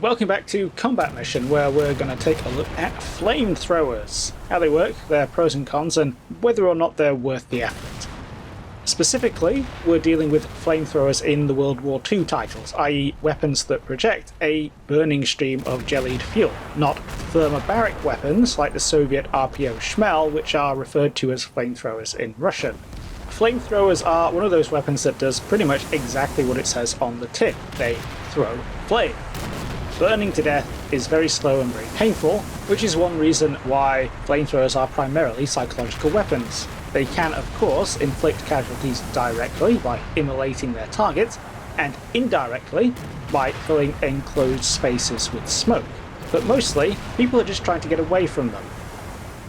Welcome back to Combat Mission, where we're going to take a look at flamethrowers, how they work, their pros and cons, and whether or not they're worth the effort. Specifically, we're dealing with flamethrowers in the World War II titles, i.e. weapons that project a burning stream of jellied fuel, not thermobaric weapons like the Soviet RPO Shmel, which are referred to as flamethrowers in Russian. Flamethrowers are one of those weapons that does pretty much exactly what it says on the tin. They throw flame. Burning to death is very slow and very painful, which is one reason why flamethrowers are primarily psychological weapons. They can, of course, inflict casualties directly by immolating their targets, and indirectly by filling enclosed spaces with smoke. But mostly, people are just trying to get away from them.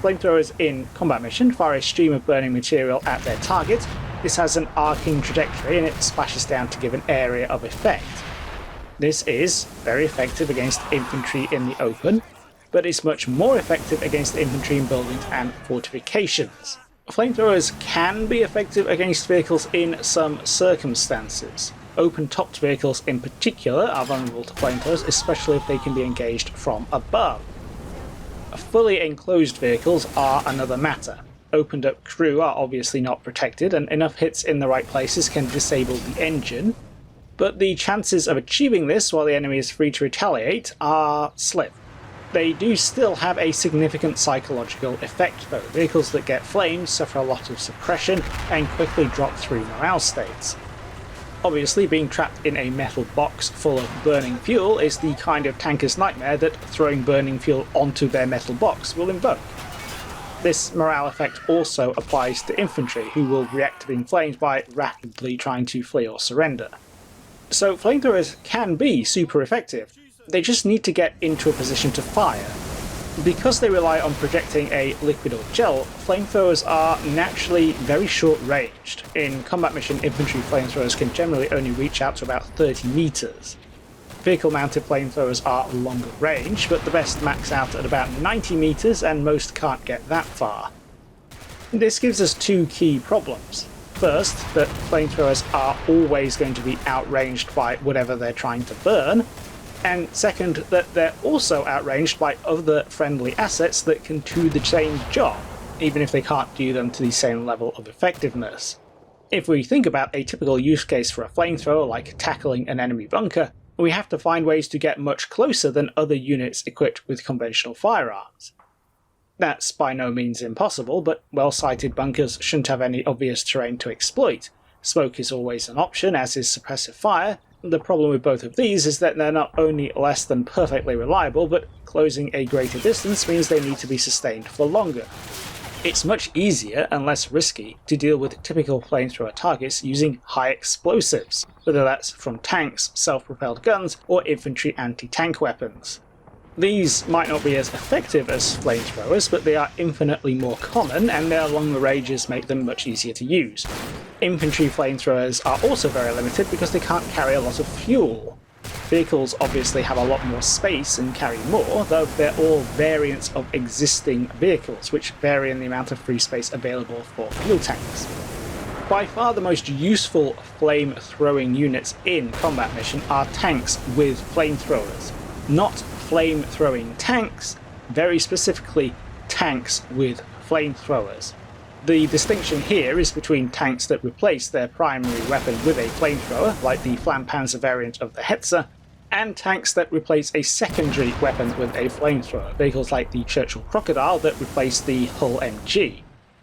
Flamethrowers in Combat Mission fire a stream of burning material at their target. This has an arcing trajectory and it splashes down to give an area of effect. This is very effective against infantry in the open, but it's much more effective against infantry in buildings and fortifications. Flamethrowers can be effective against vehicles in some circumstances. Open-topped vehicles in particular are vulnerable to flamethrowers, especially if they can be engaged from above. Fully enclosed vehicles are another matter. Opened-up crew are obviously not protected, and enough hits in the right places can disable the engine. But the chances of achieving this while the enemy is free to retaliate are slim. They do still have a significant psychological effect though. Vehicles that get flamed suffer a lot of suppression and quickly drop through morale states. Obviously, being trapped in a metal box full of burning fuel is the kind of tanker's nightmare that throwing burning fuel onto their metal box will invoke. This morale effect also applies to infantry, who will react to being flamed by rapidly trying to flee or surrender. So flamethrowers can be super effective, they just need to get into a position to fire. Because they rely on projecting a liquid or gel, flamethrowers are naturally very short-ranged. In Combat Mission, infantry flamethrowers can generally only reach out to about 30 meters. Vehicle-mounted flamethrowers are longer range, but the best max out at about 90 meters and most can't get that far. This gives us two key problems. First, that flamethrowers are always going to be outranged by whatever they're trying to burn, and second, that they're also outranged by other friendly assets that can do the same job, even if they can't do them to the same level of effectiveness. If we think about a typical use case for a flamethrower, like tackling an enemy bunker, we have to find ways to get much closer than other units equipped with conventional firearms. That's by no means impossible, but well-sited bunkers shouldn't have any obvious terrain to exploit. Smoke is always an option, as is suppressive fire. The problem with both of these is that they're not only less than perfectly reliable, but closing a greater distance means they need to be sustained for longer. It's much easier and less risky to deal with typical flamethrower targets using high explosives, whether that's from tanks, self-propelled guns, or infantry anti-tank weapons. These might not be as effective as flamethrowers, but they are infinitely more common, and their longer ranges make them much easier to use. Infantry flamethrowers are also very limited because they can't carry a lot of fuel. Vehicles obviously have a lot more space and carry more, though they're all variants of existing vehicles, which vary in the amount of free space available for fuel tanks. By far the most useful flame-throwing units in Combat Mission are tanks with flamethrowers, not flame-throwing tanks, very specifically tanks with flamethrowers. The distinction here is between tanks that replace their primary weapon with a flamethrower, like the Flammenwerfer variant of the Hetzer, and tanks that replace a secondary weapon with a flamethrower, vehicles like the Churchill Crocodile that replace the Hull MG.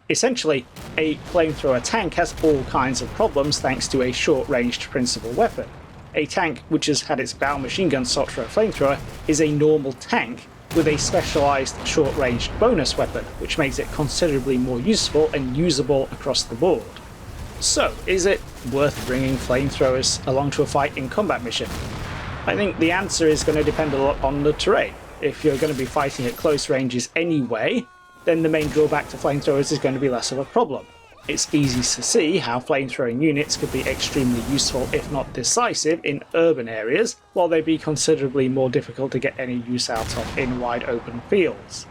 Essentially, a flamethrower tank has all kinds of problems thanks to a short-ranged principal weapon. A tank which has had its bow machine gun shot for a flamethrower is a normal tank with a specialised short-ranged bonus weapon, which makes it considerably more useful and usable across the board. So, is it worth bringing flamethrowers along to a fight in Combat Mission? I think the answer is going to depend a lot on the terrain. If you're going to be fighting at close ranges anyway, then the main drawback to flamethrowers is going to be less of a problem. It's easy to see how flamethrowing units could be extremely useful, if not decisive, in urban areas, while they'd be considerably more difficult to get any use out of in wide open fields.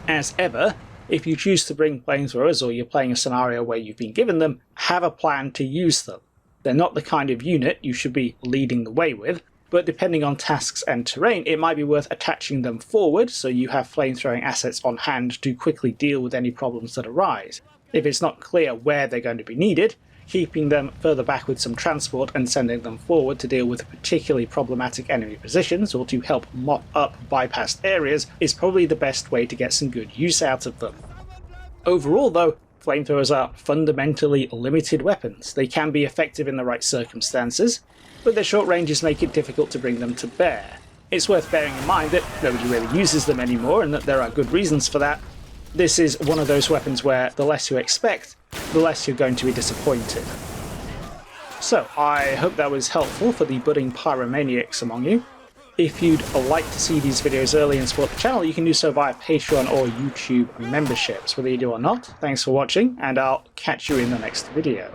As ever, if you choose to bring flamethrowers or you're playing a scenario where you've been given them, have a plan to use them. They're not the kind of unit you should be leading the way with, but depending on tasks and terrain, it might be worth attaching them forward so you have flamethrowing assets on hand to quickly deal with any problems that arise. If it's not clear where they're going to be needed, keeping them further back with some transport and sending them forward to deal with particularly problematic enemy positions or to help mop up bypassed areas is probably the best way to get some good use out of them. Overall though, flamethrowers are fundamentally limited weapons. They can be effective in the right circumstances, but their short ranges make it difficult to bring them to bear. It's worth bearing in mind that nobody really uses them anymore and that there are good reasons for that. This is one of those weapons where the less you expect, the less you're going to be disappointed. So, I hope that was helpful for the budding pyromaniacs among you. If you'd like to see these videos early and support the channel, you can do so via Patreon or YouTube memberships. Whether you do or not, thanks for watching, and I'll catch you in the next video.